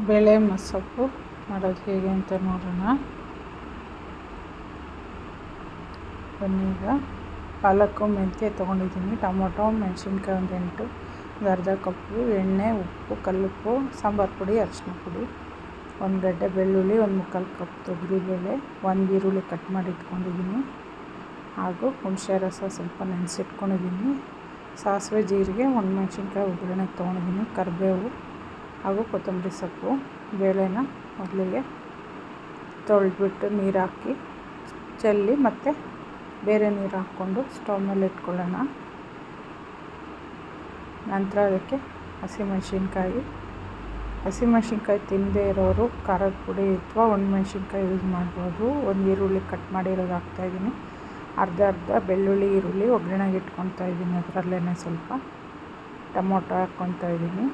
ಬೇಳೆ ಮಸ್ಸೊಪ್ಪು ಮಾಡೋದು ಹೇಗೆ ಅಂತ ನೋಡೋಣ. ಬನ್ನೀಗ ಪಾಲಕ್ಕು ಮೆಂತ್ಯ ತೊಗೊಂಡಿದ್ದೀನಿ, ಟೊಮೊಟೊ, ಮೆಣಸಿನ್ಕಾಯಿ ಒಂದು 8, ಒಂದು ಅರ್ಧ ಕಪ್ಪು ಎಣ್ಣೆ, ಉಪ್ಪು, ಕಲ್ಲುಪ್ಪು, ಸಾಂಬಾರು ಪುಡಿ, ಅರಿಶಿನ ಪುಡಿ, ಒಂದು ಗಡ್ಡೆ ಬೆಳ್ಳುಳ್ಳಿ, ಒಂದು ಮುಕ್ಕಾಲು ಕಪ್ ತೊಗರಿಬೇಳೆ, ಒಂದು ಈರುಳ್ಳಿ ಕಟ್ ಮಾಡಿ ಇಟ್ಕೊಂಡಿದ್ದೀನಿ, ಹಾಗೂ ಹುಣಸೆ ರಸ ಸ್ವಲ್ಪ ನೆನೆಸಿಟ್ಕೊಂಡಿದ್ದೀನಿ, ಸಾಸಿವೆ, ಜೀರಿಗೆ, ಒಂದು ಮೆಣಸಿನ್ಕಾಯಿ ಒಗ್ಗರಣೆಗೆ ತೊಗೊಂಡಿದ್ದೀನಿ, ಕರಿಬೇವು ಹಾಗೂ ಕೊತ್ತಂಬರಿ ಸೊಪ್ಪು. ಬೇಳೆನ ಮೊದಲಿಗೆ ತೊಳೆದ್ಬಿಟ್ಟು ನೀರು ಹಾಕಿ ಚೆಲ್ಲಿ ಮತ್ತು ಬೇರೆ ನೀರು ಹಾಕ್ಕೊಂಡು ಸ್ಟವ್ ಮೇಲೆ ಇಟ್ಕೊಳ್ಳೋಣ. ನಂತರ ಅದಕ್ಕೆ ಹಸಿಮೆಣ್ಸಿನ್ಕಾಯಿ ತಿನ್ನದೇ ಇರೋರು ಖಾರದ ಪುಡಿ ಅಥವಾ ಒಣಮೆಣ್ಸಿನ್ಕಾಯಿ ಯೂಸ್ ಮಾಡ್ಬೋದು. ಒಂದು ಈರುಳ್ಳಿ ಕಟ್ ಮಾಡಿರೋದು ಹಾಕ್ತಾಯಿದ್ದೀನಿ, ಅರ್ಧ ಬೆಳ್ಳುಳ್ಳಿ, ಈರುಳ್ಳಿ ಒಗ್ಗರಣೆಗೆ ಇಟ್ಕೊತಾ ಇದ್ದೀನಿ. ಅದರಲ್ಲೇ ಸ್ವಲ್ಪ ಟೊಮೊಟೊ ಹಾಕ್ಕೊತಾ ಇದ್ದೀನಿ,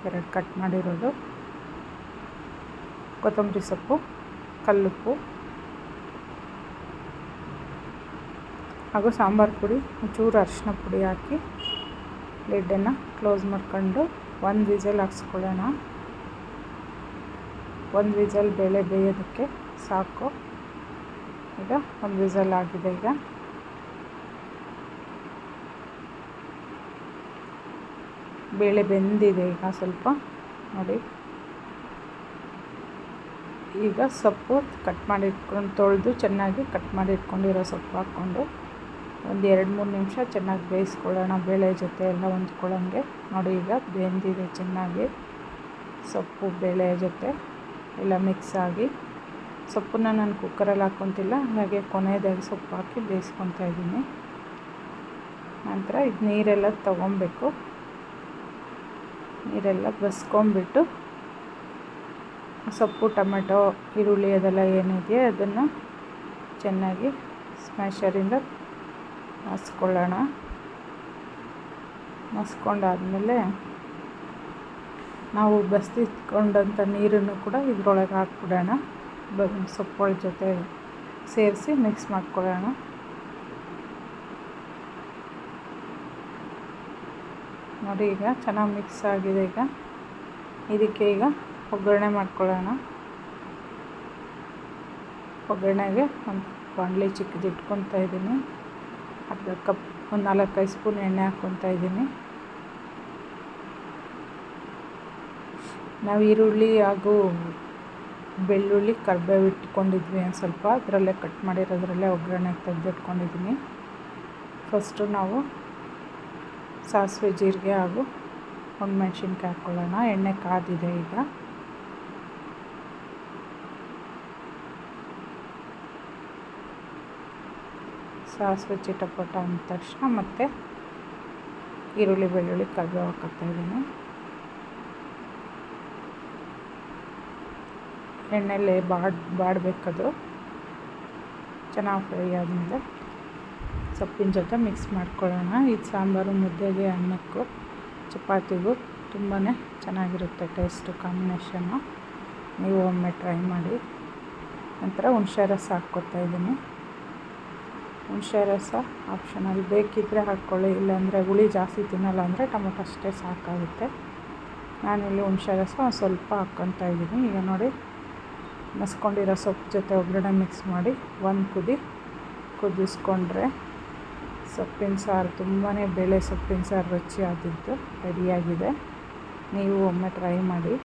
2 ಕಟ್ ಮಾಡಿರೋದು, ಕೊತ್ತಂಬರಿ ಸೊಪ್ಪು, ಕಲ್ಲುಪ್ಪು ಹಾಗೂ ಸಾಂಬಾರು ಪುಡಿ, ಒಂಚೂರು ಅರಿಶಿನ ಪುಡಿ ಹಾಕಿ ಲಿಡ್ಡನ್ನು ಕ್ಲೋಸ್ ಮಾಡ್ಕೊಂಡು 1 ವಿಸಲ್ ಹಾಕ್ಸ್ಕೊಳ್ಳೋಣ. 1 ವಿಸಲ್ ಬೇಳೆ ಬೇಯೋದಕ್ಕೆ ಸಾಕು. ಈಗ 1 ವಿಸಲ್ ಆಗಿದೆ. ಈಗ ಬೇಳೆ ಬೆಂದಿದೆ. ಈಗ ಸ್ವಲ್ಪ ನೋಡಿ. ಈಗ ಸೊಪ್ಪು ಕಟ್ ಮಾಡಿ ಇಟ್ಕೊಂಡು ತೊಳೆದು ಚೆನ್ನಾಗಿ ಕಟ್ ಮಾಡಿ ಇಟ್ಕೊಂಡಿರೋ ಸೊಪ್ಪು ಹಾಕ್ಕೊಂಡು ಒಂದು 2-3 ನಿಮಿಷ ಚೆನ್ನಾಗಿ ಬೇಯಿಸ್ಕೊಳ್ಳೋಣ. ಬೇಳೆ ಜೊತೆ ಎಲ್ಲ ಹೊಂದ್ಕೊಳ್ಳೋಂಗೆ. ನೋಡಿ, ಈಗ ಬೆಂದಿದೆ ಚೆನ್ನಾಗಿ. ಸೊಪ್ಪು ಬೇಳೆ ಜೊತೆ ಎಲ್ಲ ಮಿಕ್ಸ್ ಆಗಿ, ಸೊಪ್ಪನ್ನ ನಾನು ಕುಕ್ಕರಲ್ಲಿ ಹಾಕ್ಕೊತಿಲ್ಲ, ಹಾಗೆ ಕೊನೆಯದಾಗಿ ಸೊಪ್ಪು ಹಾಕಿ ಬೇಯಿಸ್ಕೊತಾ ಇದ್ದೀನಿ. ನಂತರ ಇದು ನೀರೆಲ್ಲ ತೊಗೊಬೇಕು. ನೀರೆಲ್ಲ ಬಸ್ಕೊಂಬಿಟ್ಟು ಸೊಪ್ಪು, ಟೊಮೆಟೊ, ಈರುಳ್ಳಿ ಅದೆಲ್ಲ ಏನಿದೆ ಅದನ್ನು ಚೆನ್ನಾಗಿ ಸ್ಮ್ಯಾಶರಿಂದ ಮಸ್ಕೊಳ್ಳೋಣ. ಮಸ್ಕೊಂಡಾದಮೇಲೆ ನಾವು ಬಸ್ತಿಟ್ಕೊಂಡಂಥ ನೀರನ್ನು ಕೂಡ ಇದ್ರೊಳಗೆ ಹಾಕ್ಬಿಡೋಣ. ಸೊಪ್ಪುಗಳ ಜೊತೆ ಸೇರಿಸಿ ಮಿಕ್ಸ್ ಮಾಡ್ಕೊಳ್ಳೋಣ. ನೋಡಿ, ಈಗ ಚೆನ್ನಾಗಿ ಮಿಕ್ಸ್ ಆಗಿದೆ. ಈಗ ಇದಕ್ಕೆ ಈಗ ಒಗ್ಗರಣೆ ಮಾಡ್ಕೊಳ್ಳೋಣ. ಒಗ್ಗರಣೆಗೆ ಒಂದು ಬಾಣಲಿ ಚಿಕ್ಕದು ಇಟ್ಕೊತಾ ಇದ್ದೀನಿ, ಅರ್ಧ ಕಪ್, ಒಂದು 4-5 ಸ್ಪೂನ್ ಎಣ್ಣೆ ಹಾಕ್ಕೊತಾ ಇದ್ದೀನಿ. ನಾವು ಈರುಳ್ಳಿ ಹಾಗೂ ಬೆಳ್ಳುಳ್ಳಿ, ಕರಿಬೇವು ಇಟ್ಕೊಂಡಿದ್ವಿ ಒಂದು ಸ್ವಲ್ಪ, ಅದರಲ್ಲೇ ಕಟ್ ಮಾಡಿರೋದ್ರಲ್ಲೇ ಒಗ್ಗರಣೆಗೆ ತೆಗೆದಿಟ್ಕೊಂಡಿದ್ದೀನಿ. ಫಸ್ಟು ನಾವು ಸಾಸಿವೆ, ಜೀರಿಗೆ ಹಾಗೂ ಒಣಮೆಣ್ಸಿನ್ಕಾಯಿ ಹಾಕ್ಕೊಳ್ಳೋಣ. ಎಣ್ಣೆ ಕಾದಿದೆ. ಈಗ ಸಾಸಿವೆ ಚಿಟಪಟ ಅಂದ ತಕ್ಷಣ ಮತ್ತೆ ಈರುಳ್ಳಿ, ಬೆಳ್ಳುಳ್ಳಿ, ಕರಿಬೇವು ಹಾಕ್ತಾ ಇದ್ದೀನಿ. ಎಣ್ಣೆಯಲ್ಲಿ ಬಾಡಬೇಕದು. ಚೆನ್ನಾಗಿ ಫ್ರೈ ಆದಮೇಲೆ ಸೊಪ್ಪಿನ ಜೊತೆ ಮಿಕ್ಸ್ ಮಾಡ್ಕೊಳ್ಳೋಣ. ಇದು ಸಾಂಬಾರು ಮುದ್ದೆಗೆ, ಅನ್ನಕ್ಕೂ, ಚಪಾತಿಗೂ ತುಂಬಾ ಚೆನ್ನಾಗಿರುತ್ತೆ ಟೇಸ್ಟು, ಕಾಂಬಿನೇಷನ್ನು. ನೀವು ಒಮ್ಮೆ ಟ್ರೈ ಮಾಡಿ. ನಂತರ ಹುಣಸೆ ರಸ ಹಾಕ್ಕೊತಾ ಇದ್ದೀನಿ. ಹುಣಸೆ ರಸ ಆಪ್ಷನಲ್, ಬೇಕಿದ್ದರೆ ಹಾಕ್ಕೊಳ್ಳಿ, ಇಲ್ಲಾಂದರೆ ಹುಳಿ ಜಾಸ್ತಿ ತಿನ್ನಲ್ಲ ಅಂದರೆ ಟೊಮೊಟೊ ಅಷ್ಟೇ ಸಾಕಾಗುತ್ತೆ. ನಾನಿಲ್ಲಿ ಹುಣಸೆ ರಸ ಒಂದು ಸ್ವಲ್ಪ ಹಾಕ್ಕೊತಾ ಇದ್ದೀನಿ. ಈಗ ನೋಡಿ, ಮಸ್ಕೊಂಡಿರೋ ಸೊಪ್ಪು ಜೊತೆ ಒಗ್ಗರಣೆ ಮಿಕ್ಸ್ ಮಾಡಿ ಒಂದು ಕುದಿಸ್ಕೊಂಡ್ರೆ ಸೊಪ್ಪಿನ ಸಾರು, ತುಂಬಾ ಬೇಳೆ ಸೊಪ್ಪಿನ ಸಾರು ರುಚಿಯಾಗಿದ್ದು ರೆಡಿಯಾಗಿದೆ. ನೀವು ಒಮ್ಮೆ ಟ್ರೈ ಮಾಡಿ.